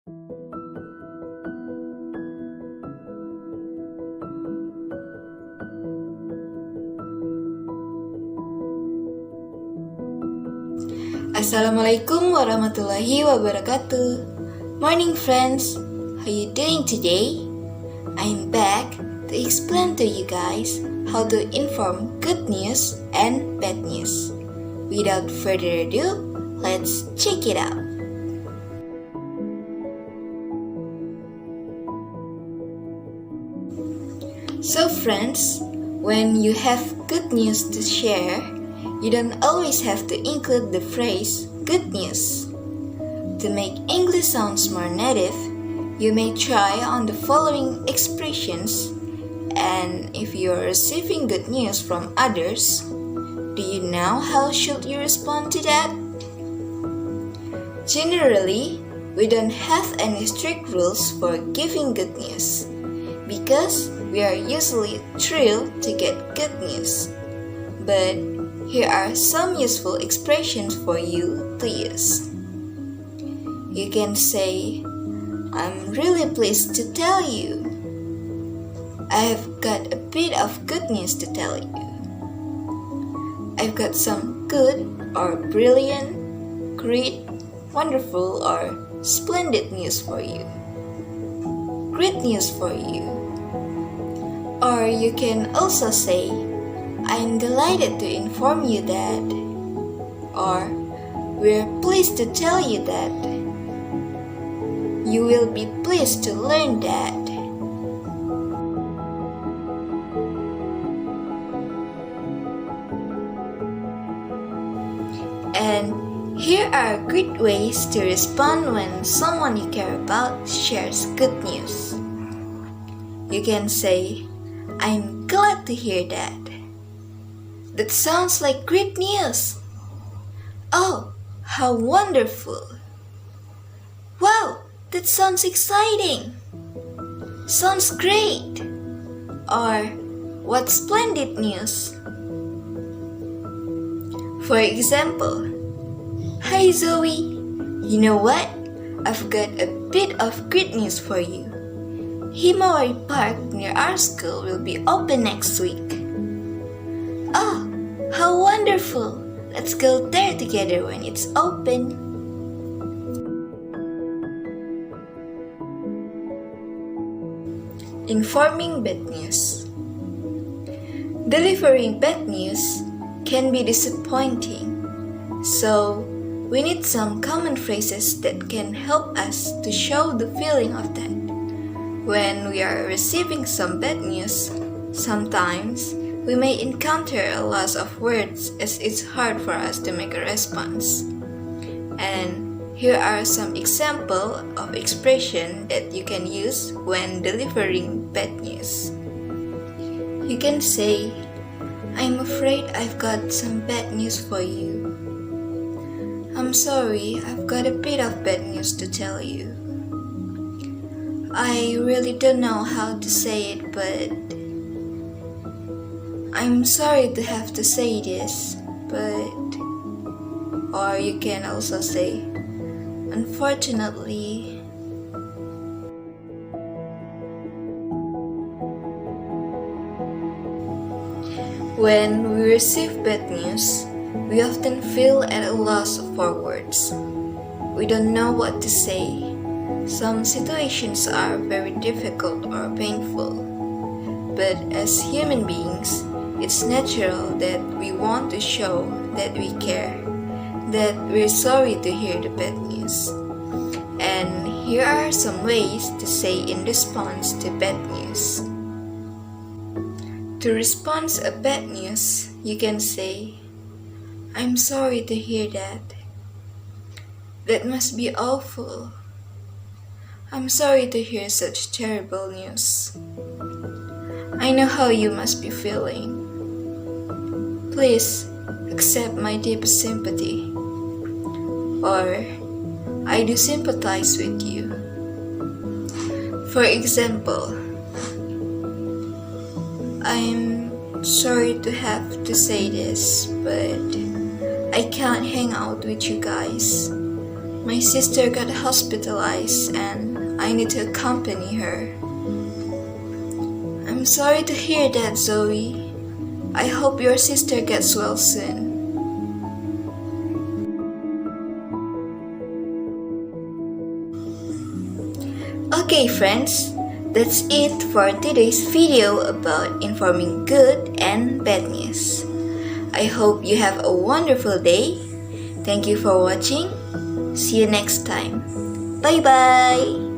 Assalamualaikum warahmatullahi wabarakatuh. Morning friends, how you doing today? I'm back to explain to you guys how to inform good news and bad news. Without further ado, let's check it out. So friends, when you have good news to share, you don't always have to include the phrase good news. To make English sounds more native, you may try on the following expressions. And if you are receiving good news from others, do you know how should you respond to that? Generally, we don't have any strict rules for giving good news because we are usually thrilled to get good news. But here are some useful expressions for you to use. You can say, I'm really pleased to tell you. I have got a bit of good news to tell you. I've got some good or brilliant, great, wonderful or splendid news for you. Great news for you. Or you can also say, I'm delighted to inform you that, or we're pleased to tell you that, you will be pleased to learn that. And here are great ways to respond when someone you care about shares good news. You can say, I'm glad to hear that. That sounds like great news. Oh, how wonderful. Wow, that sounds exciting. Sounds great. Or, what splendid news. For example, hi Zoe, you know what? I've got a bit of great news for you. Himawari Park near our school will be open next week. Oh, how wonderful! Let's go there together when it's open. Informing bad news. Delivering bad news can be disappointing, so we need some common phrases that can help us to show the feeling of that. When we are receiving some bad news, sometimes we may encounter a loss of words as it's hard for us to make a response. And here are some examples of expression that you can use when delivering bad news. You can say, I'm afraid I've got some bad news for you. I'm sorry, I've got a bit of bad news to tell you. I really don't know how to say it, but I'm sorry to have to say this, but... Or you can also say, unfortunately. When we receive bad news, we often feel at a loss for words. We don't know what to say. Some situations are very difficult or painful. But as human beings, it's natural that we want to show that we care, that we're sorry to hear the bad news. And here are some ways to say in response to bad news. To respond to bad news, you can say, I'm sorry to hear that. That must be awful. I'm sorry to hear such terrible news. I know how you must be feeling. Please accept my deepest sympathy. Or, I do sympathize with you. For example, I'm sorry to have to say this, but I can't hang out with you guys. My sister got hospitalized and I need to accompany her. I'm sorry to hear that, Zoe. I hope your sister gets well soon. Okay friends, that's it for today's video about informing good and bad news. I hope you have a wonderful day. Thank you for watching. See you next time. Bye bye!